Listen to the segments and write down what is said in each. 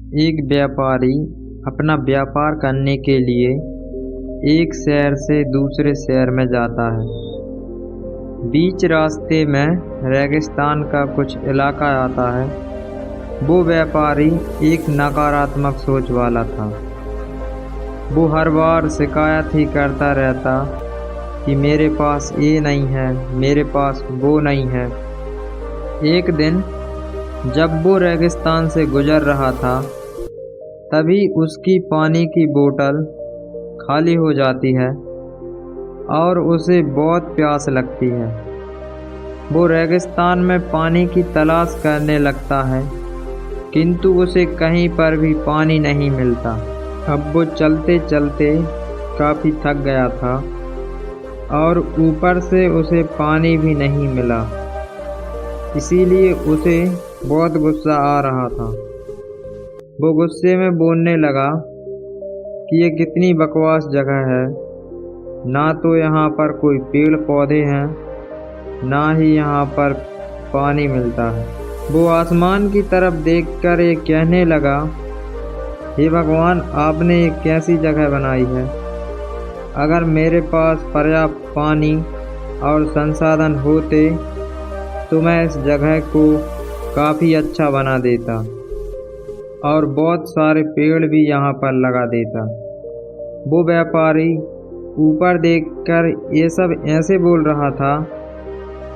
एक व्यापारी अपना व्यापार करने के लिए एक शहर से दूसरे शहर में जाता है। बीच रास्ते में रेगिस्तान का कुछ इलाका आता है। वो व्यापारी एक नकारात्मक सोच वाला था। वो हर बार शिकायत ही करता रहता कि मेरे पास ये नहीं है, मेरे पास वो नहीं है। एक दिन जब वो रेगिस्तान से गुजर रहा था, तभी उसकी पानी की बोतल खाली हो जाती है और उसे बहुत प्यास लगती है। वो रेगिस्तान में पानी की तलाश करने लगता है, किंतु उसे कहीं पर भी पानी नहीं मिलता। अब वो चलते चलते काफ़ी थक गया था और ऊपर से उसे पानी भी नहीं मिला। इसीलिए उसे बहुत गुस्सा आ रहा था। वो गुस्से में बोलने लगा कि ये कितनी बकवास जगह है। ना तो यहाँ पर कोई पेड़ पौधे हैं, ना ही यहाँ पर पानी मिलता है। वो आसमान की तरफ देखकर ये कहने लगा, हे भगवान, आपने ये कैसी जगह बनाई है। अगर मेरे पास पर्याप्त पानी और संसाधन होते तो मैं इस जगह को काफ़ी अच्छा बना देता और बहुत सारे पेड़ भी यहाँ पर लगा देता। वो व्यापारी ऊपर देखकर ये सब ऐसे बोल रहा था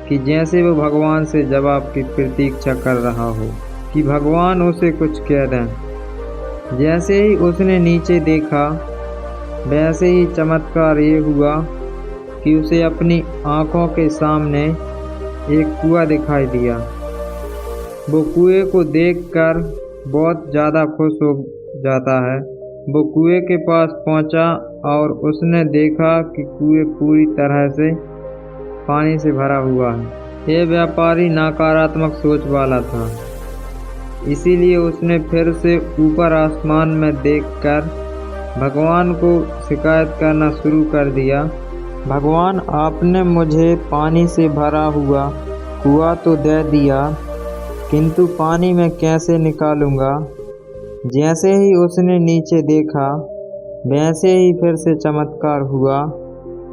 कि जैसे वो भगवान से जवाब की प्रतीक्षा कर रहा हो कि भगवान उसे कुछ कह दें। जैसे ही उसने नीचे देखा, वैसे ही चमत्कार ये हुआ कि उसे अपनी आँखों के सामने एक कुआं दिखाई दिया। वो कुएं को देखकर बहुत ज़्यादा खुश हो जाता है। वो कुएं के पास पहुंचा और उसने देखा कि कुएं पूरी तरह से पानी से भरा हुआ है। ये व्यापारी नकारात्मक सोच वाला था, इसीलिए उसने फिर से ऊपर आसमान में देखकर भगवान को शिकायत करना शुरू कर दिया। भगवान, आपने मुझे पानी से भरा हुआ कुआं तो दे दिया, किंतु पानी मैं कैसे निकालूंगा। जैसे ही उसने नीचे देखा, वैसे ही फिर से चमत्कार हुआ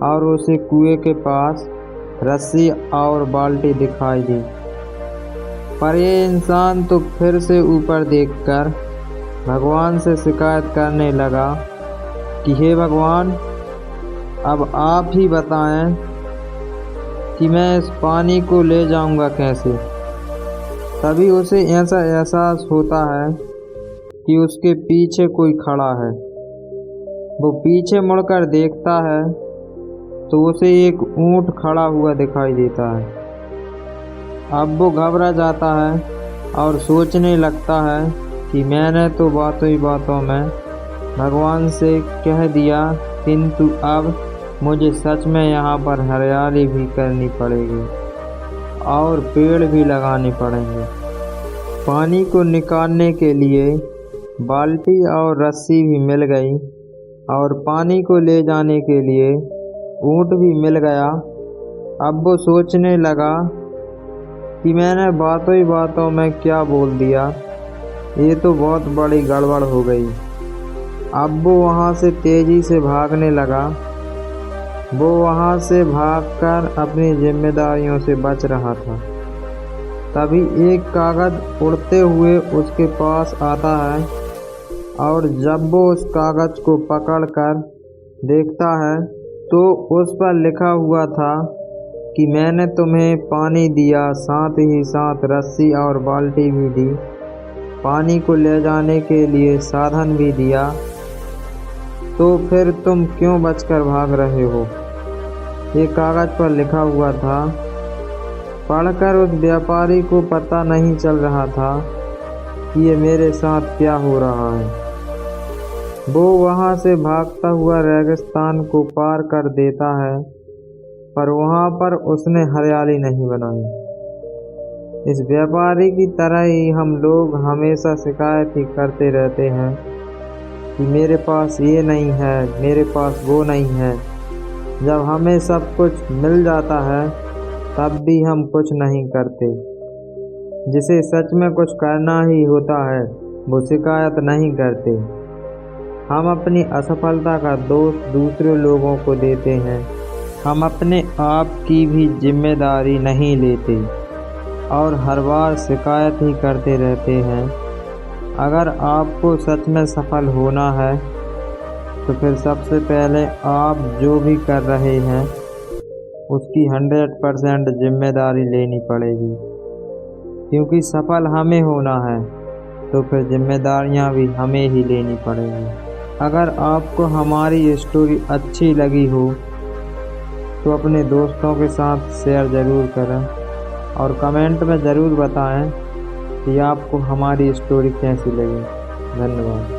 और उसे कुएं के पास रस्सी और बाल्टी दिखाई दी। पर यह इंसान तो फिर से ऊपर देखकर भगवान से शिकायत करने लगा कि हे भगवान, अब आप ही बताएं कि मैं इस पानी को ले जाऊंगा कैसे। तभी उसे ऐसा एहसास होता है कि उसके पीछे कोई खड़ा है। वो पीछे मुड़कर देखता है तो उसे एक ऊंट खड़ा हुआ दिखाई देता है। अब वो घबरा जाता है और सोचने लगता है कि मैंने तो बातों ही बातों में भगवान से कह दिया, किंतु अब मुझे सच में यहाँ पर हरियाली भी करनी पड़ेगी और पेड़ भी लगाने पड़ेंगे। पानी को निकालने के लिए बाल्टी और रस्सी भी मिल गई और पानी को ले जाने के लिए ऊंट भी मिल गया। अब वो सोचने लगा कि मैंने बातों ही बातों में क्या बोल दिया, ये तो बहुत बड़ी गड़बड़ हो गई। अब वो वहाँ से तेज़ी से भागने लगा। वो वहाँ से भागकर अपनी जिम्मेदारियों से बच रहा था। तभी एक कागज़ उड़ते हुए उसके पास आता है और जब वो उस कागज़ को पकड़कर देखता है तो उस पर लिखा हुआ था कि मैंने तुम्हें पानी दिया, साथ ही साथ रस्सी और बाल्टी भी दी, पानी को ले जाने के लिए साधन भी दिया, तो फिर तुम क्यों बचकर भाग रहे हो। ये कागज़ पर लिखा हुआ था। पढ़कर उस व्यापारी को पता नहीं चल रहा था कि ये मेरे साथ क्या हो रहा है। वो वहाँ से भागता हुआ रेगिस्तान को पार कर देता है, पर वहाँ पर उसने हरियाली नहीं बनाई। इस व्यापारी की तरह ही हम लोग हमेशा शिकायत ही करते रहते हैं कि मेरे पास ये नहीं है, मेरे पास वो नहीं है। जब हमें सब कुछ मिल जाता है तब भी हम कुछ नहीं करते। जिसे सच में कुछ करना ही होता है वो शिकायत नहीं करते। हम अपनी असफलता का दोष दूसरे लोगों को देते हैं। हम अपने आप की भी जिम्मेदारी नहीं लेते और हर बार शिकायत ही करते रहते हैं। अगर आपको सच में सफल होना है तो फिर सबसे पहले आप जो भी कर रहे हैं उसकी 100% जिम्मेदारी लेनी पड़ेगी, क्योंकि सफल हमें होना है तो फिर जिम्मेदारियां भी हमें ही लेनी पड़ेगी। अगर आपको हमारी स्टोरी अच्छी लगी हो तो अपने दोस्तों के साथ शेयर ज़रूर करें और कमेंट में ज़रूर बताएं कि आपको हमारी स्टोरी कैसी लगी। धन्यवाद।